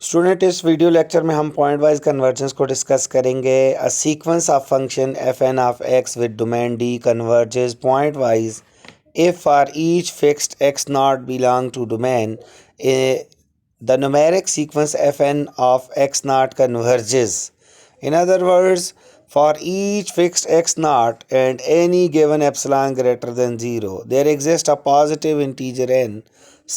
Student, इस video lecture में हम पॉइंट वाइज कन्वर्जेंस को डिस्कस करेंगे। A sequence of function f n of x with domain D converges pointwise if for each fixed x naught belong to domain the numeric sequence fn of x naught converges. In other words, for each fixed x naught and any given epsilon greater than 0, there exists a positive integer n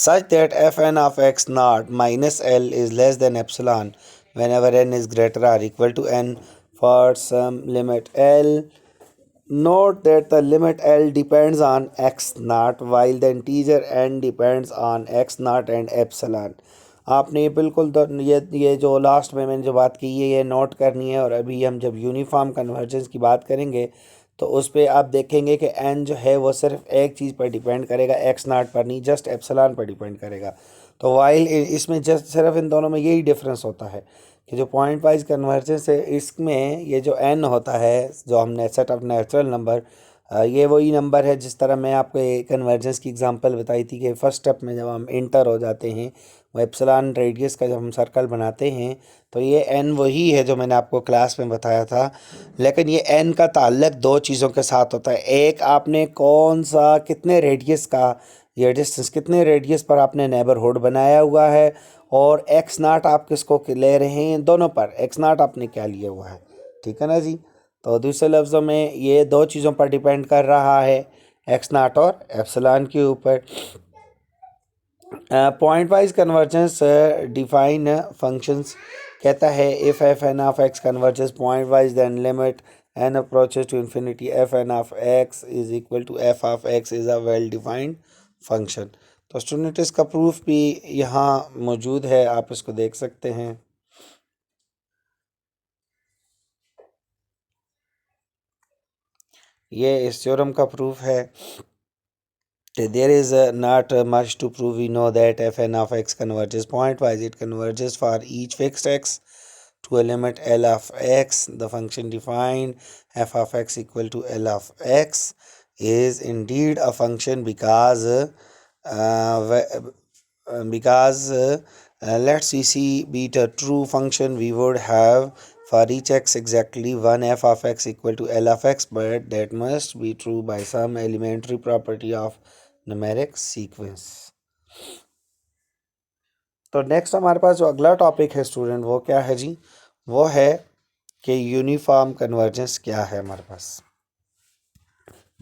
such that fn of x naught minus l is less than epsilon whenever n is greater or equal to n for some limit l. Note that the limit L depends on x naught while the integer n depends on x naught and epsilon. आपने ये बिल्कुल ये जो last में मैंने जो बात की है ये नोट करनी है। और अभी हम जब यूनिफॉर्म कन्वर्जेंस की बात करेंगे तो उस पर आप देखेंगे कि n जो है वो सिर्फ एक चीज़ पर डिपेंड करेगा, x नाट पर नहीं, जस्ट एप्सिलॉन पर डिपेंड करेगा। तो वाइल इसमें जस्ट सिर्फ इन दोनों में यही डिफरेंस होता है कि जो पॉइंट वाइज कन्वर्जेंस है इसमें ये जो n होता है, जो हमने सेट ऑफ नेचुरल नंबर, ये वही नंबर है जिस तरह मैं आपको कन्वर्जेंस की एग्जांपल बताई थी कि फर्स्ट स्टेप में जब हम इंटर हो जाते हैं, वो एप्सिलॉन रेडियस का जब हम सर्कल बनाते हैं तो ये n वही है जो मैंने आपको क्लास में बताया था। लेकिन ये n का ताल्लुक दो चीज़ों के साथ होता है। एक, आपने कौन सा कितने रेडियस का ये डिस्टेंस, कितने रेडियस पर आपने नेबरहुड बनाया हुआ है, और एक्स नाट आप किसको ले रहे हैं, दोनों पर एक्स नाट आपने क्या लिया हुआ है। ठीक है ना जी। तो दूसरे लफ्ज़ों में ये दो चीज़ों पर डिपेंड कर रहा है, एक्स नाट और एप्सिलॉन के ऊपर। Pointwise convergence define functions कहता है if f n of x converges pointwise then limit n approaches to infinity f n of x is equal to f of x is a well defined function. तो student, इसका proof भी यहाँ मौजूद है, आप इसको देख सकते हैं। ये इस थ्योरम का प्रूफ है। There is not much to prove. We know that fn of x converges pointwise. It converges for each fixed x to a limit L of x. The function defined f of x equal to L of x is indeed a function because let's see be a true function, we would have for each x exactly one f of x equal to L of x, but that must be true by some elementary property of numeric sequence. तो next हमारे पास जो अगला topic है student, वो क्या है जी, वो है कि यूनिफॉर्म कन्वर्जेंस क्या है हमारे पास।